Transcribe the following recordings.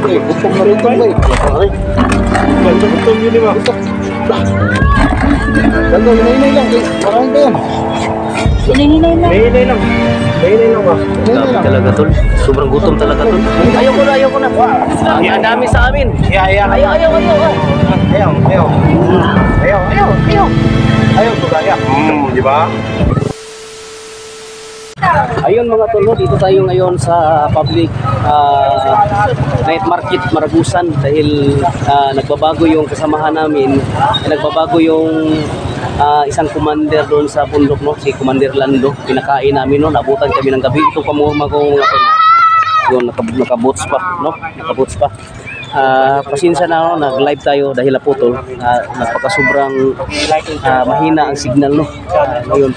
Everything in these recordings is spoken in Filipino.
Gutom na rin ba? Gutom yun ba? Ganda, hinay lang. Marami ba yan? Hinay lang ba? Grabe talaga tol. Sobrang gutom talaga tol. Ayoko na. Ang dami sa amin. Ayaw to kaya. Di ba? Ayun mga tol, no, dito tayo ngayon sa public night market Maragusan dahil nagbabago yung kasamahan namin, nagbabago yung isang commander doon sa bundok, no, si Commander Lando. Pinakain namin, no, nabutan kami ng gabi. Ito pamuma ko yun, nakaboots pa, no, nakaboots pa. Pasensya na, no, nag-live tayo dahil naputol. Napakasobrang mahina ang signal, no. Ngayon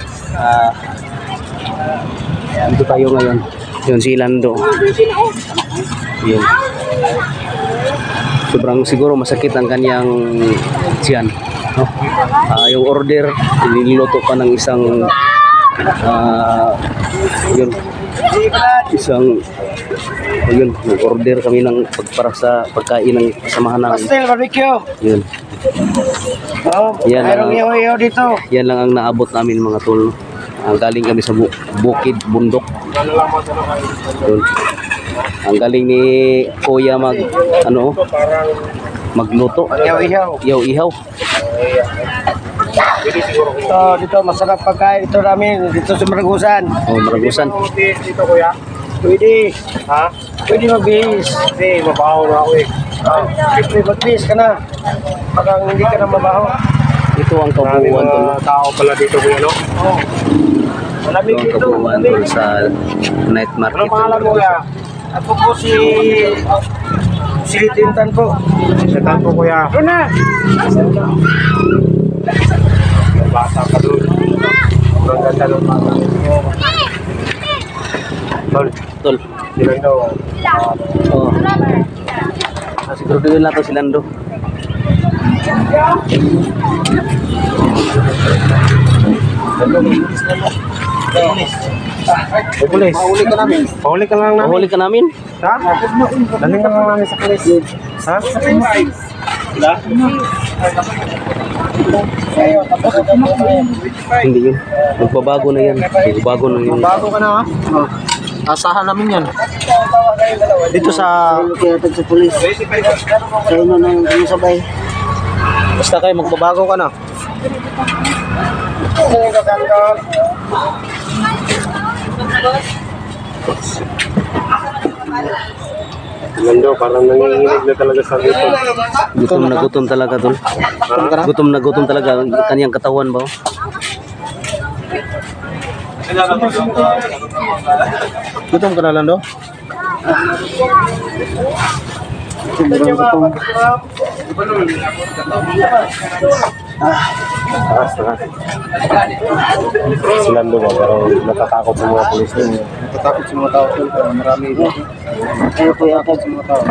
dito tayo ngayon. Yun si Lando. Yun. Sobrang siguro masakit ang kanyang tiyan, no? Yung order, niluluto pa ng isang yun, nag-order kami ng para sa pagkain ng kasamahan namin. Pastel, barbecue. Yun. Dito. Yan lang ang naabot namin mga tol. Galing kami sa bukid, bundok. Yun. Ang galing ni Kuya magluto. Ihaw. Dito masarap pagkain ito namin dito sa Maragusan. Oh, Maragusan. Dito kuya. Pwede. Ha? Pwede magbihis. Hindi, mabaho na ako eh. Pwede magbihis ka na. Parang hindi ka na mabaho. Ito ang kabuuan tol. Tao pala dito kuya, no? Oo. Malamig Ito ang dito. kabuuan tol sa night market. Ano pangalan mo kuya? Ako po si Litintan po. Litintan po kuya. Ano na? Bata ka doon. Ang ganda ng bata. Tol. Silang daw. Oh. Siguro din lang to si Lando. Pulis. Pahuli ka namin. Pahuli ka lang namin. Mahuli ka namin? Ha? Daling ka lang namin sa pulis. Ha? Hindi yun. Magbabago na yan. Magbabago na yun. Bago ka na ha? Asahan namin yan. Dito sa... Sa pulis. Kayo na nang sabay. Basta kayo magbabago ka na. Lando, parang nanginginig na talaga sa dito. Gutom talaga tol. Gutom na gutom talaga ang kanyang katawan ba? Gutom ka na, Lando? Si Lando ba? Pero natatakot sa mga pulis din. Natatakot sa mga tao. Marami ito. Kayo po yakap sa mga tao.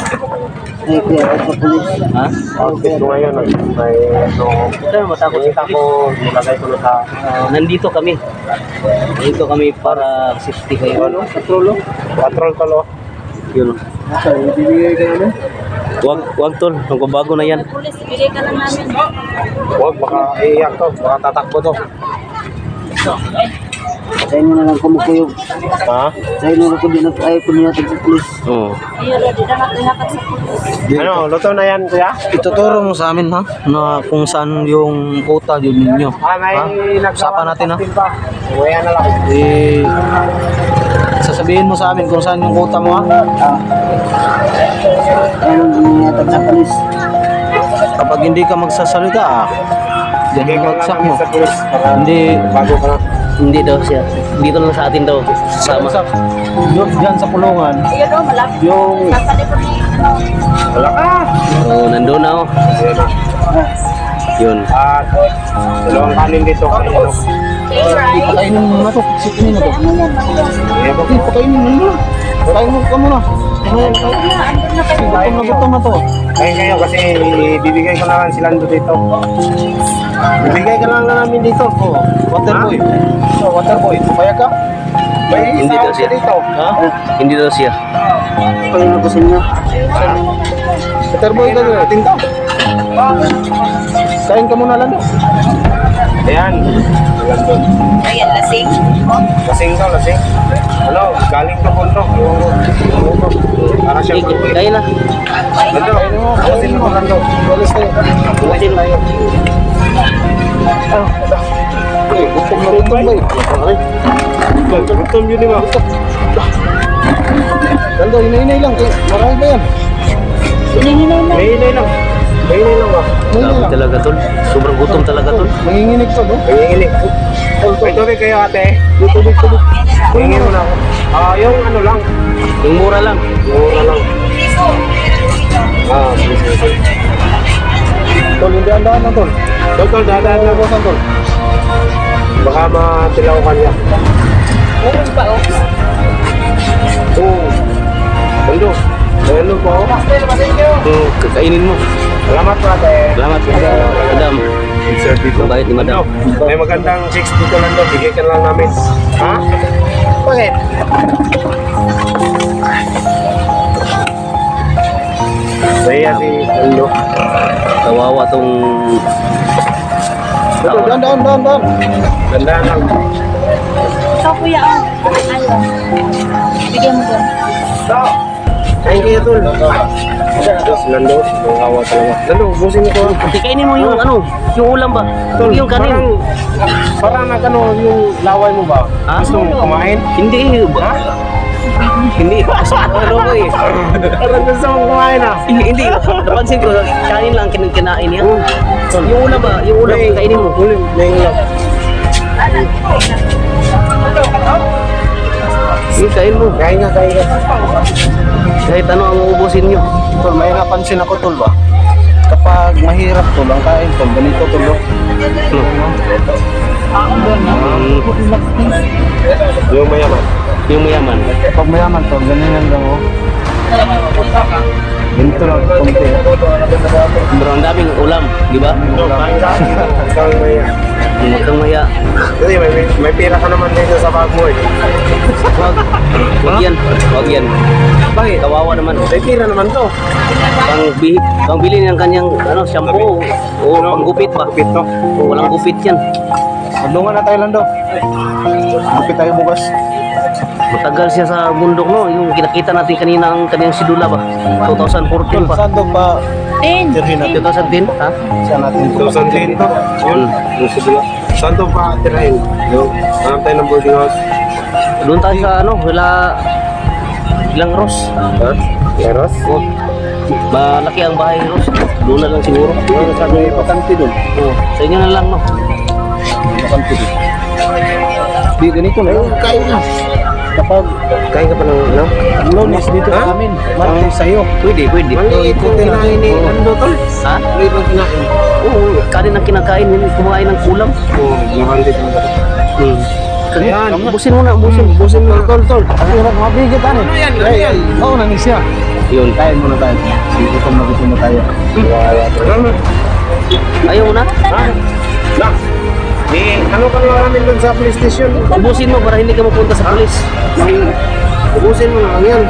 Kayo po yakap sa pulis. Ha? Outfit ko ngayon. May Ito matakot kita ko. Nilagay ko na sa... nandito kami. Nandito kami para safety kayo. Patrol talo. Yun. Bibigay ka namin? Wag tol, magbabago na yan. Pulis, ibigay ka lang namin. Huwag, baka iiyak to. Baka tatakbo to. Sa inyo na lang kumukuyog. Ha? Sa inyo na kundi ay kunyatag sa pulis. Oo. Ayun, di na natin hakat sa pulis. Ano, luto na yan, kuya? Ituturo mo sa amin ha na kung saan yung quota yun ninyo. May Usapan natin, ha? Uwaya na lang. Sasabihin mo sa amin kung saan yung quota mo ha. Ayun, kunyatag sa pulis. Kapag hindi ka magsasalita yan yung bagsak mo. Hindi Bago ka na. Hindi daw siya. Dito lang sa atin daw. Sama. yun dyan sa kulungan. Ayun o, malapit. Yung Sasali po ni, Wala ka. Oh, nandun na oh. Ayan na. Yun. At dalawang kanin dito. Ayan o. patayin mo na to. Sipinin mo to. Ayan po. Patayin mo na. Patayin mo ka muna. Gutom na to. Kaya kayo kasi bibigay ko na lang si Lando dito. Bibigay ka lang namin dito. Oh, Waterboy. So, Waterboy, payag ka? May Hindi isa daw ako siya. dito. Ha? Hindi daw siya. Panginoon ko sa inyo. Waterboy ka na. Tinto. Kain ka muna lang. Ayan. Lando. Ayan, lasing. Lasing ka, lasing. Ano, galing to bundok. Para siya pagpili. Kaya na. Lando, bukasin mo Lando. Walis tayo. Bukasin mo. Gutom na rin ba? Gutom yun di ba? Lando, hinay-hinay lang. Marami ba yan? May inay lang. May inay lang ba? Grabe talaga tol. Sobrang gutom talaga tol. Nanginginig to, no? May inay. May tubig kayo ate. Tubig. Hingin mo na ako. Yung ano lang. Yung mura lang. Mura lang. Sige. Tol, hindi andahan na, tol. Tol, dadaan na. Bukasan, tol. Baka matilaw ka niya. Meron pa, oh. Oo. Lando. Lando po. Kakainin mo. Salamat po ate. Salamat. Madam. Insert dito. Mabait ni madam. May magandang chicks dito Lando. Bigay ka lang namin. Ha? Bakit? Saya si Lando. Kawawa tong Tol, dahan. Gandaan lang. Ikaw, kuya, oh. Ayun. Bigyan mo doon. Thank you, Tol. Tapos Lando, nangawa talaga. Lando, ubusin mo ko. Kainin mo yung ano, yung ulam ba? Tol, Yung kanin. parang nagano yung laway mo ba? Ha? Gusto mo kumain? Hindi ba? Hindi. Ano ko eh. Parang gusto mo kumain ah. Hindi. Napansin ko, kanin lang kinain niya. Yung ulam ba? Yung ulam, kainin mo. Ulim, may ulam. Yung kain mo. Kain nga. Kahit ano ang uubusin nyo. Tol, may napansin ako, tol, ba? Kapag mahirap, tol, ang kain, tol, ganito, tol, no? Yung mayaman. Yung mayaman. Kapag mayaman, tol, ganyan lang, oh. Ganito lang, konti. Bro, ang daming ulam, di ba? Kain ka. Ikaw yung mayaman. Huwag kang maya. Kasi may pira ka naman dito sa bag mo eh. Wag yan. Wag yan. Bakit? Kawawa naman. May pira naman to. Pangbili ng kanyang shampoo o panggupit ba? Gupit to. O, walang gupit yan. Magdungan na tayo, Lando. Lupit tayo bukas. Matagal siya sa bundok, no? Yung kinakita natin kanina ang kanyang sidula ba? 2014 Tol, pa. saan to pa? Tirhin natin. 2010, ha? Saan natin to? 2010 to. Yun. Yung siguro. Saan to pa tirahin? Yung hanap tayo ng boarding house. Doon tayo sa ilang Ros. Ha? Leros? Oh. Malaki ang bahay ni Ros. Doon na lang siguro. Yung sa may pakanti doon. Oh, sa inyo na lang, no? Pakanti doon. Di, ganito na. Kain na. Kapag Kain ka pa ng ano? Lunes dito Ha? sa amin, Martes sa'yo. Pwede. Maliit yung kinain ni Lando tol. Ha? Maliit yung kinain. Oo, kanin ang kinakain. Hindi kumain ng kulam. Oo, nakandit mo. Ayan. Ubusin mo na, ubusin. Busin mo tol. Ang hirap mabigit, ano? Ayan. Oo, nangis siya. Yun. Kain muna tayo. Sige, gutom na tayo. Ayaw mo na? Ha? Na. Ano ka lang namin dun sa police station? Ubusin mo para hindi ka mapunta sa pulis. Ubusin mo na lang yan.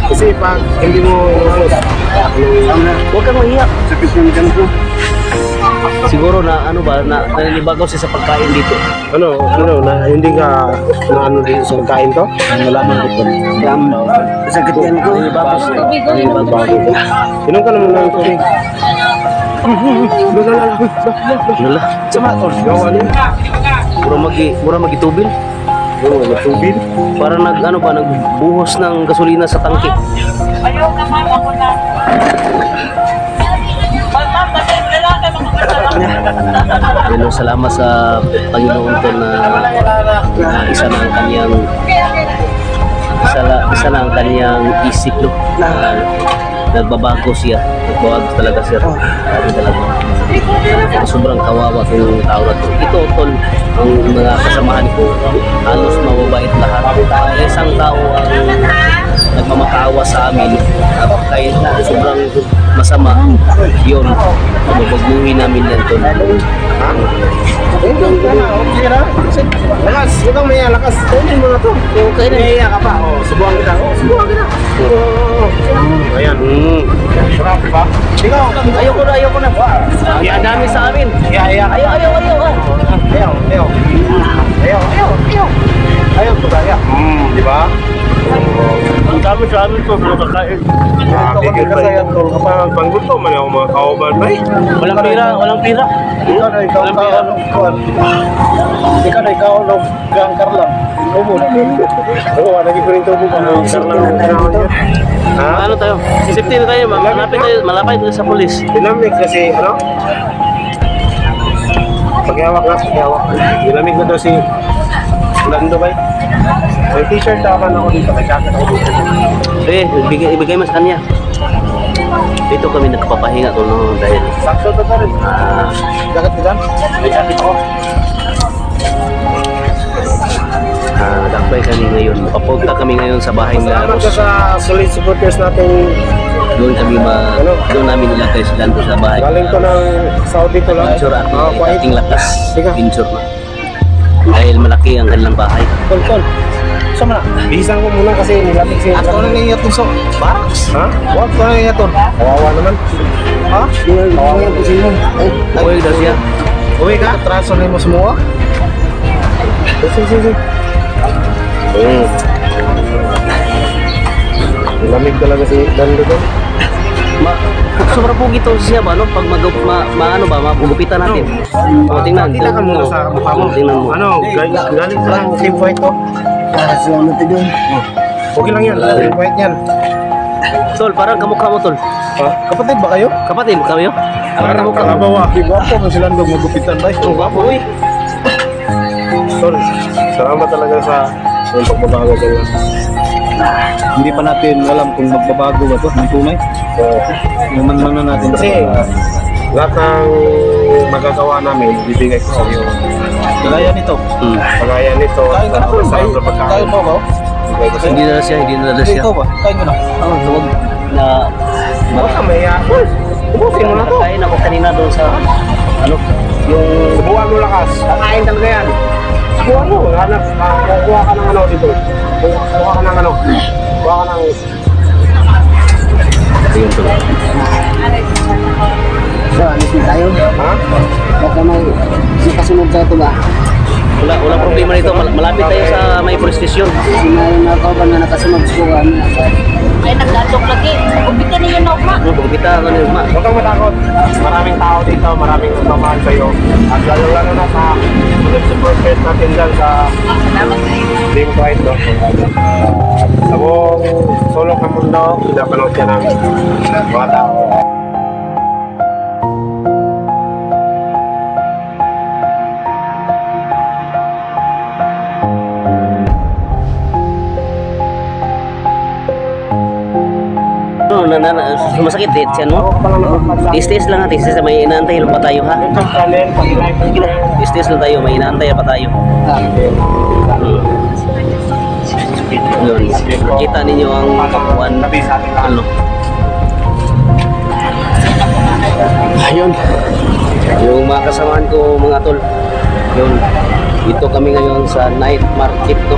Kasi pag hindi mo inubos, Huwag kang mahiya. sakit yung dyan ko. Siguro na naninibago siya sa pagkain dito. Na hindi ka na ano dito sa kain to? Malaman ko po. Sakit yan ko. Naninibago. Inom ka naman ng tubig. Nala. Sama, tol. Gawa niya. Mura magitubil. Oo, tubig. Para nagbuhos ng gasolina sa tangke. Ayaw ka, ma'am. Ako na. Ma'am, kasi lalaki mga kasama. Pero salamat sa Panginoon ko na isa na ang kanyang isip, no? Nagbabago siya. Nagbabago talaga siya. Sabi talaga. Sobrang kawawa itong tao na ito. Ito, tol, ang mga kasamahan ko, halos mababait lahat. Isang tao ang sa amin, kahit na sobrang masama, yun, mababaguhin namin yan tol. Lakas, ikaw may lakas. Kunin mo na to. Okay na. Iya ka pa. Oh, subuhan kita. Oh, subuhan kita. Ayan. Sarap ba? Ikaw. Ayoko na. Ang dami sa amin. Iya. Ayaw. Ayaw to kaya. Di ba? Ang dami sa amin to, mga kakain. Tigil ka yan to. Kapag pangguto, mali ako mga kauban ba eh. Walang pira. Ikaw na ikaw ikaw no gangkar lang. Umo. Oo, naging ko rin to buka. Ha? Ano tayo? Safety na tayo, malapit tayo sa polis. Dinamig kasi ano? Paghawak. Dinamig na daw si Lando ba? May t-shirt naman ako dito, may jacket ako dito. Ibigay mo sa kanya. Dito kami nagpapahinga ko no dahil Sakso to rin. Jacket ko dyan? May jacket ko. dakbay kami ngayon. Papunta kami ngayon sa bahay ng Salamat Laros. ka sa solid supporters natin. Doon namin nilagay si Lando sa bahay. Galing to ng Saudi to lang. Pinsure at Kuwait. ating lakas. Sige. Pinsure na. Dahil malaki ang kanilang bahay. Tol. Sama na. Bisan ko muna kasi nilamig siya. Ako na ngayon itong so, barracks. Ha? Huwag ko na ngayon ito. Kawawa naman. Ha? Kawawa po sino. Uy, daw siya. Uwi ka? Traso na mo semua. Sige. Nilamig talaga si Lando to. Sobrang pugi to siya ba, no? Pag magugupitan natin. O, tingnan. Pakita ka muna sa mukha mo. Tingnan mo. Ano? Galing ko lang team fight to. Salamat din. Okay lang yan. Team fight yan. Tol, parang kamukha mo, Tol. Ha? Kapatid ba kayo? Kapatid mo kayo? Parang kalabaw ah. Gwapo mo si Lando magupitan ba? Ang gwapo, uy. Tol, salamat talaga sa yung pagbabago sa iyo. Hindi pa natin alam kung magbabago ba ito ng tunay. Yung man natin. Kasi lahat ng magagawa namin, bibigay ko sa iyo. Kagaya nito. Kagaya nito, Kain ka na po. sa pagkain. Kain mo ba? Bibigay ko sa Hindi iyo. na siya. Ikaw ba? Kain ka na. Huwag na... Huwag ka maya. Ubusin mo na to. Kain ako kanina doon sa... Yung subuhan mo lakas. Kakain talaga yan. Subuhan mo. Hanap. Kuha ka ng ano dito. Kuha ka ng ano. Kuha ka ng... Ayun, Tol. So, alis na tayo. Ha? Baka may kasunod sa ito ba? Wala problema nito. Malapit tayo sa may police station. Sinayon na ako ba na nakasunod sa kuwan? Ay, nagdatok lagi. Kumpitan ninyo na ugma. Kita ka na ugma. Huwag kang matakot. Maraming tao dito. Maraming nagmamahal sa iyo. At lalo na sa supporters natin dyan sa Salamat kayo. Team Fight. No? Sa buong sulok ng mundo, pinapanood siya ng mga tao. Masakit eh, siya, no? Tis-tis lang natin, tis may inaantay lang pa tayo, ha? YouTube channel, pag-like, Sige na, tis-tis lang tayo, may inaantay pa tayo. Yun, kita ninyo ang kapuan, ano? Ayun, yung mga kasamaan ko, mga tol, yun, dito kami ngayon sa night market, no?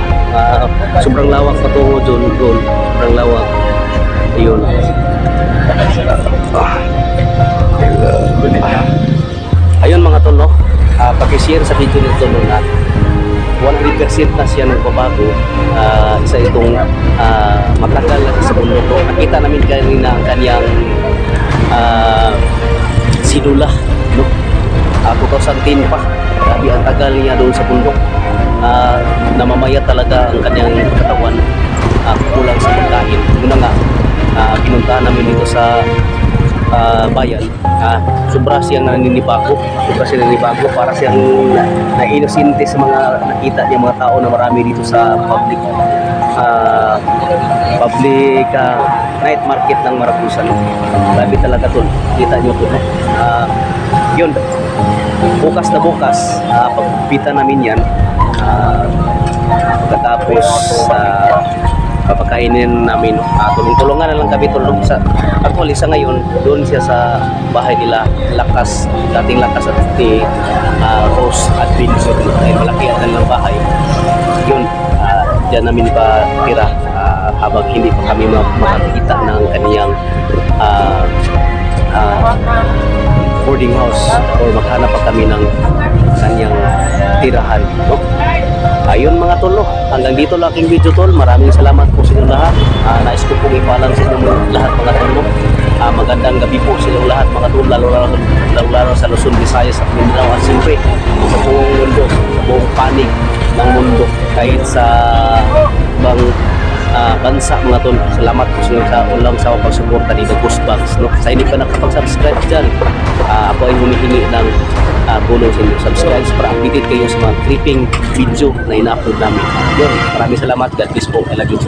Sobrang lawak patungo doon, sobrang lawak. Ayun. Ayun mga tol, no? Pag-share sa video nito no, na 100% na siya nagbabago. Isa itong matagal na sa bundok. Nakita namin kanina ang kanyang sinula, no? 2010 pa. Grabe ang tagal niya doon sa bundok. Namamaya talaga ang kanyang katawan. Kulang sa pagkain. Yun na nga, pinuntahan namin dito sa bayan. Sobra siyang naninibago. Para siyang nainosinte sa mga nakita niya mga tao na marami dito sa public night market ng Maragusan. Grabe talaga tol. Kita niyo po, no? Yun, bukas na bukas, pagpita namin yan. Pagkatapos papakainin namin. Tulong-tulungan na lang kami tulong sa actually sa ngayon doon siya sa bahay nila Lakas, dating Lakas at Rose Adventure ay malaki ang kanilang bahay. Yun, diyan namin ipatira habang hindi pa kami makakita ng kaniyang boarding house or maghanap pa kami ng kanyang tirahan, no? Ayun mga tol, no? Hanggang dito lang aking video tol. Maraming salamat po sa inyo lahat. Nais ko pong ipaalam sa inyo lahat mga tol, no? Magandang gabi po sa inyo lahat mga tol, lalo sa Luzon, Visayas at Mindanao at siyempre sa buong mundo, sa buong panig ng mundo, kahit sa ibang bansa mga tol. Salamat po sa inyo sa ulang sa pagsuporta dito Goosebumps, no? Sa hindi pa nakapag-subscribe dyan, ako ay humihingi ng tulong sa inyo. Subscribe para updated kayo sa mga creeping video na ina-upload namin. Yun, maraming salamat. God bless po. I love you.